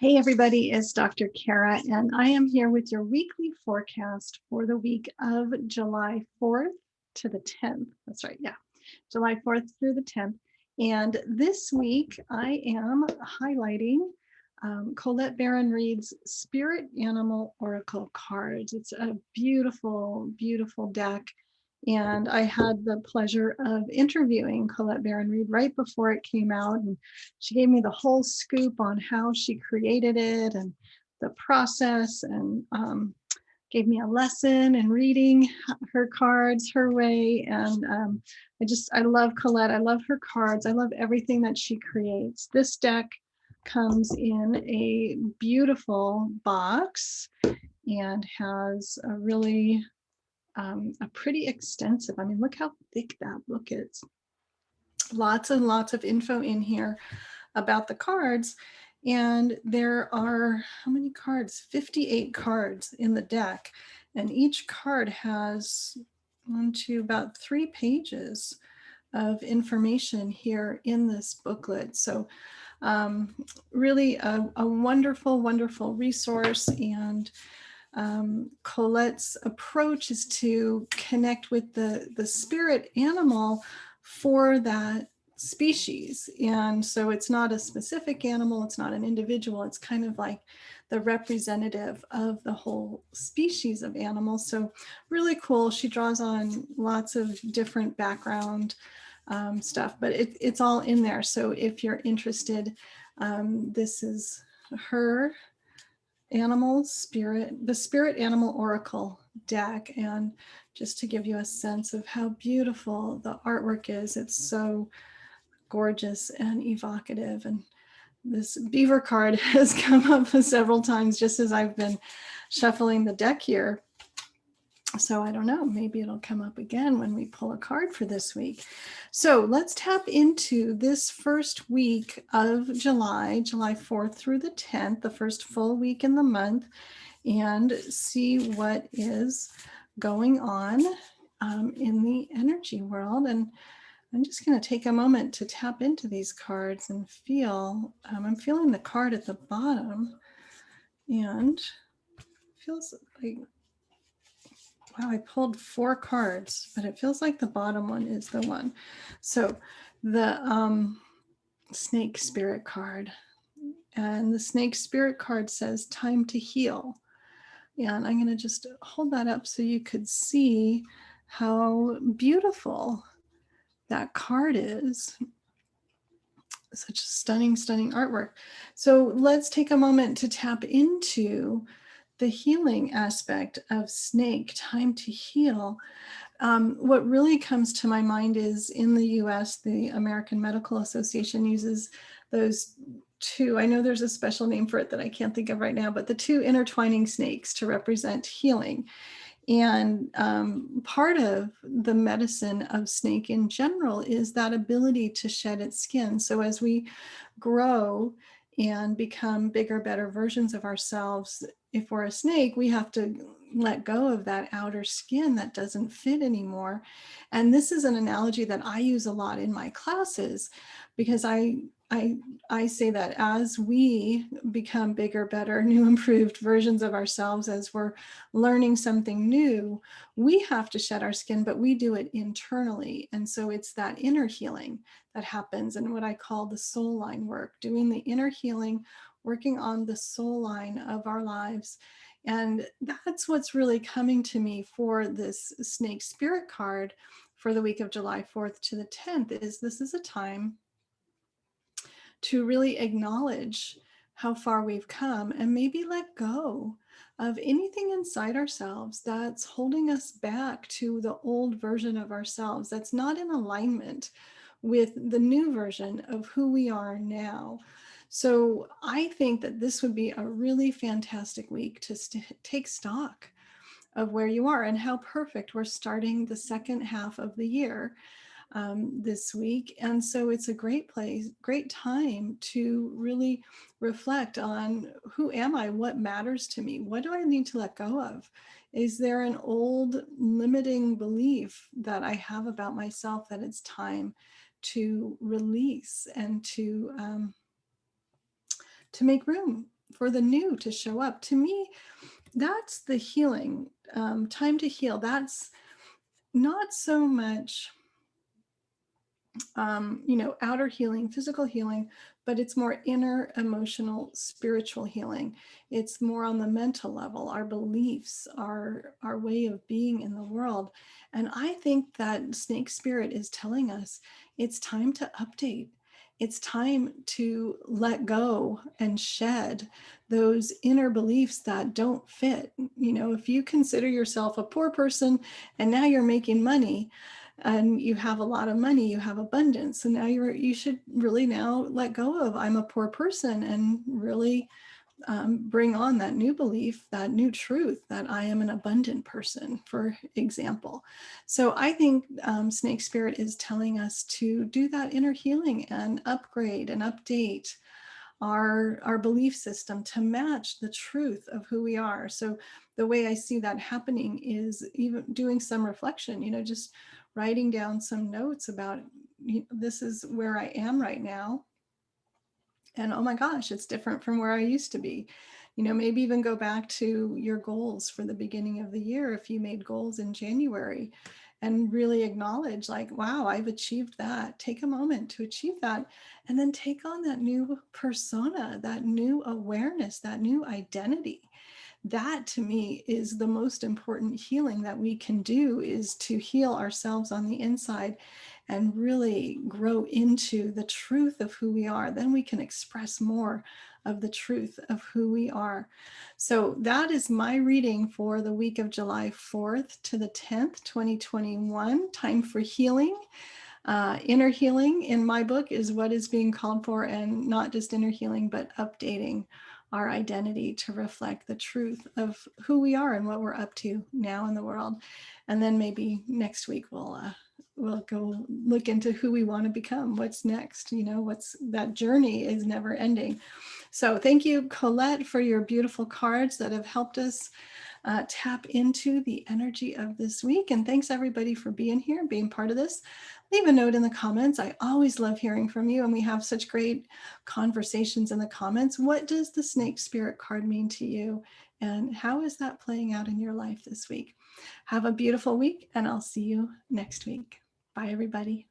Hey everybody, it's Dr. Cara, and I am here with your weekly forecast for the week of July 4th to the 10th. That's right, yeah, July 4th through the 10th. And this week I am highlighting Colette Baron-Reid's Spirit Animal Oracle cards. It's a beautiful, beautiful deck. And I had the pleasure of interviewing Colette Baron-Reid right before it came out. And she gave me the whole scoop on how she created it and the process, and gave me a lesson in reading her cards her way. And I love Colette. I love her cards. I love everything that she creates. This deck comes in a beautiful box and has a really a pretty extensive, I mean, look how thick that book is. Lots and lots of info in here about the cards. And there are, how many cards? 58 cards in the deck. And each card has about 3 pages of information here in this booklet. So really a wonderful, wonderful resource. And Colette's approach is to connect with the spirit animal for that species. And so it's not a specific animal, it's not an individual, it's kind of like the representative of the whole species of animals. So really cool. She draws on lots of different background stuff, but it's all in there. So if you're interested, this is her the Spirit Animal Oracle deck. And just to give you a sense of how beautiful the artwork is, it's so gorgeous and evocative. And this beaver card has come up several times just as I've been shuffling the deck here. So I don't know, maybe it'll come up again when we pull a card for this week. So let's tap into this first week of July 4th through the 10th, the first full week in the month, and see what is going on in the energy world. And I'm just going to take a moment to tap into these cards and feel, I'm feeling the card at the bottom, and it feels like, wow, I pulled 4 cards, but it feels like the bottom one is the one. So the snake spirit card, and the snake spirit card says time to heal. And I'm going to just hold that up so you could see how beautiful that card is. Such stunning, stunning artwork. So let's take a moment to tap into the healing aspect of snake, time to heal. What really comes to my mind is in the US, the American Medical Association uses those 2, I know there's a special name for it that I can't think of right now, but the 2 intertwining snakes to represent healing. And part of the medicine of snake in general is that ability to shed its skin. So as we grow and become bigger, better versions of ourselves, if we're a snake, we have to let go of that outer skin that doesn't fit anymore. And this is an analogy that I use a lot in my classes, because I say that as we become bigger, better, new, improved versions of ourselves, as we're learning something new, we have to shed our skin, but we do it internally. And so it's that inner healing that happens, and what I call the soul line work, doing the inner healing, working on the soul line of our lives. And that's what's really coming to me for this snake spirit card for the week of July 4th to the 10th, is this is a time to really acknowledge how far we've come and maybe let go of anything inside ourselves that's holding us back to the old version of ourselves that's not in alignment with the new version of who we are now. So I think that this would be a really fantastic week to take stock of where you are and how perfect we're starting the second half of the year this week. And so it's a great time to really reflect on, who am I? What matters to me? What do I need to let go of? Is there an old limiting belief that I have about myself that it's time to release and to make room for the new to show up. To me, that's the healing, time to heal. That's not so much outer healing, physical healing, but it's more inner, emotional, spiritual healing. It's more on the mental level, our beliefs, our way of being in the world. And I think that snake spirit is telling us it's time to update. It's time to let go and shed those inner beliefs that don't fit. If you consider yourself a poor person and now you're making money, and you have a lot of money, you have abundance. And now you should really now let go of I'm a poor person and really bring on that new belief, that new truth that I am an abundant person, for example. So I think Snake Spirit is telling us to do that inner healing and upgrade and update our belief system to match the truth of who we are. So the way I see that happening is even doing some reflection, just writing down some notes about this is where I am right now. And oh my gosh, it's different from where I used to be. Maybe even go back to your goals for the beginning of the year. If you made goals in January, and really acknowledge, like, wow, I've achieved that. Take a moment to achieve that. And then take on that new persona, that new awareness, that new identity. That to me is the most important healing that we can do, is to heal ourselves on the inside and really grow into the truth of who we are. Then we can express more of the truth of who we are. So that is my reading for the week of July 4th to the 10th, 2021. Time for healing. Inner healing in my book is what is being called for, and not just inner healing, but updating our identity to reflect the truth of who we are and what we're up to now in the world. And then maybe next week we'll go look into who we want to become. What's next? What's that journey is never ending. So thank you, Colette, for your beautiful cards that have helped us tap into the energy of this week. And thanks everybody for being here, being part of this. Leave a note in the comments. I always love hearing from you, and we have such great conversations in the comments. What does the Snake Spirit card mean to you? And how is that playing out in your life this week? Have a beautiful week, and I'll see you next week. Bye, everybody.